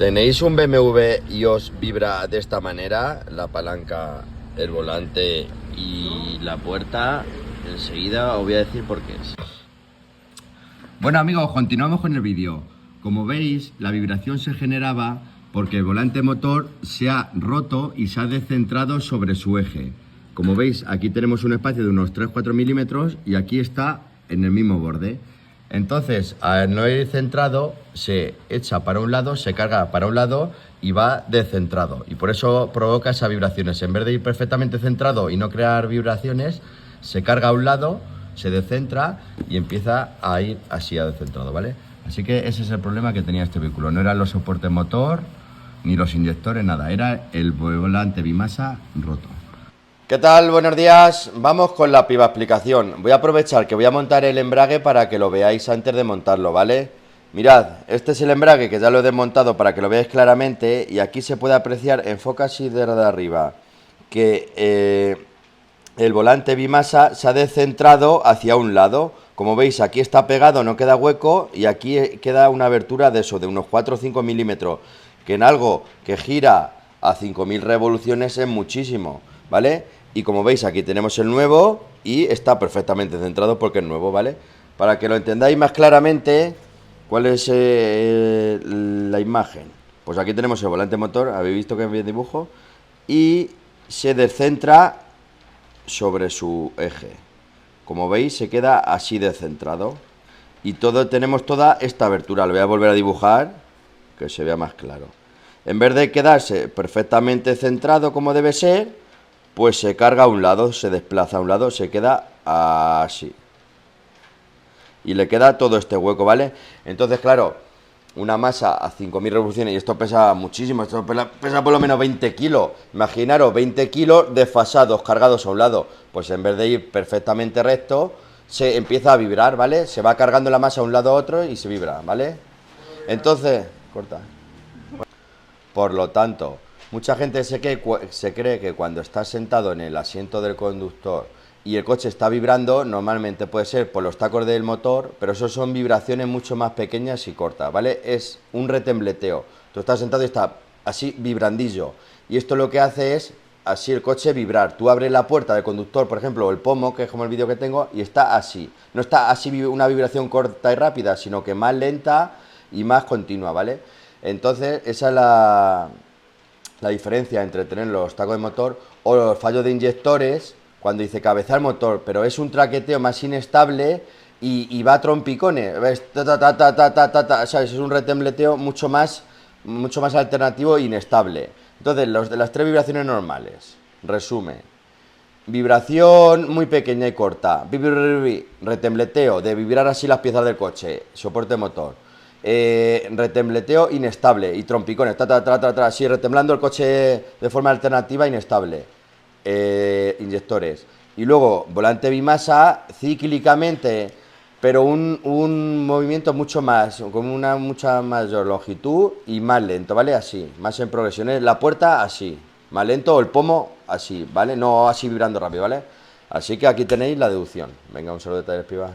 Tenéis un BMW y os vibra de esta manera, la palanca, el volante y la puerta, enseguida os voy a decir por qué es. Bueno amigos, continuamos con el vídeo. Como veis, la vibración se generaba porque el volante motor se ha roto y se ha descentrado sobre su eje. Como veis, aquí tenemos un espacio de unos 3-4 milímetros y aquí está en el mismo borde. Entonces, al no ir centrado, se echa para un lado, se carga para un lado y va descentrado. Y por eso provoca esas vibraciones. En vez de ir perfectamente centrado y no crear vibraciones, se carga a un lado, se descentra y empieza a ir así a descentrado, ¿vale? Así que ese es el problema que tenía este vehículo. No eran los soportes motor, ni los inyectores, nada. Era el volante bimasa roto. ¿Qué tal? Buenos días. Vamos con la piba explicación. Voy a aprovechar que voy a montar el embrague para que lo veáis antes de montarlo, ¿vale? Mirad, este es el embrague que ya lo he desmontado para que lo veáis claramente. Y aquí se puede apreciar, enfoca así desde arriba, que el volante bimasa se ha descentrado hacia un lado. Como veis, aquí está pegado, no queda hueco. Y aquí queda una abertura de eso, de unos 4 o 5 milímetros. Que en algo que gira a 5000 revoluciones es muchísimo, ¿vale? Y como veis, aquí tenemos el nuevo y está perfectamente centrado porque es nuevo, ¿vale? Para que lo entendáis más claramente, ¿cuál es la imagen? Pues aquí tenemos el volante motor, habéis visto que bien dibujo, y se descentra sobre su eje. Como veis, se queda así descentrado. Y tenemos toda esta abertura. Lo voy a volver a dibujar, que se vea más claro. En vez de quedarse perfectamente centrado como debe ser, pues se carga a un lado, se desplaza a un lado, se queda así. Y le queda todo este hueco, ¿vale? Entonces, claro, una masa a 5000 revoluciones, y esto pesa muchísimo, esto pesa por lo menos 20 kilos. Imaginaros, 20 kilos desfasados, cargados a un lado. Pues en vez de ir perfectamente recto, se empieza a vibrar, ¿vale? Se va cargando la masa a un lado a otro y se vibra, ¿vale? Entonces, corta. Por lo tanto, mucha gente se cree que cuando estás sentado en el asiento del conductor y el coche está vibrando, normalmente puede ser por los tacos del motor, pero eso son vibraciones mucho más pequeñas y cortas, ¿vale? Es un retembleteo. Tú estás sentado y está así vibrandillo. Y esto lo que hace es así el coche vibrar. Tú abres la puerta del conductor, por ejemplo, o el pomo, que es como el vídeo que tengo, y está así. No está así una vibración corta y rápida, sino que más lenta y más continua, ¿vale? Entonces, esa es la diferencia entre tener los tacos de motor o los fallos de inyectores, cuando dice cabezar motor, pero es un traqueteo más inestable y va a trompicones, ¿ves? ¿Sabes? Es un retembleteo mucho más alternativo e inestable. Entonces, los de las tres vibraciones normales, resumen: vibración muy pequeña y corta, retembleteo, de vibrar así las piezas del coche, soporte motor. Retembleteo inestable y trompicones, así retemblando el coche de forma alternativa inestable. Inyectores. Y luego volante bimasa cíclicamente, pero un movimiento mucho más, con una mucha mayor longitud y más lento, ¿vale? Así, más en progresiones. La puerta así, más lento, o el pomo así, ¿vale? No así vibrando rápido, ¿vale? Así que aquí tenéis la deducción. Venga, un saludo de Talleres Piva.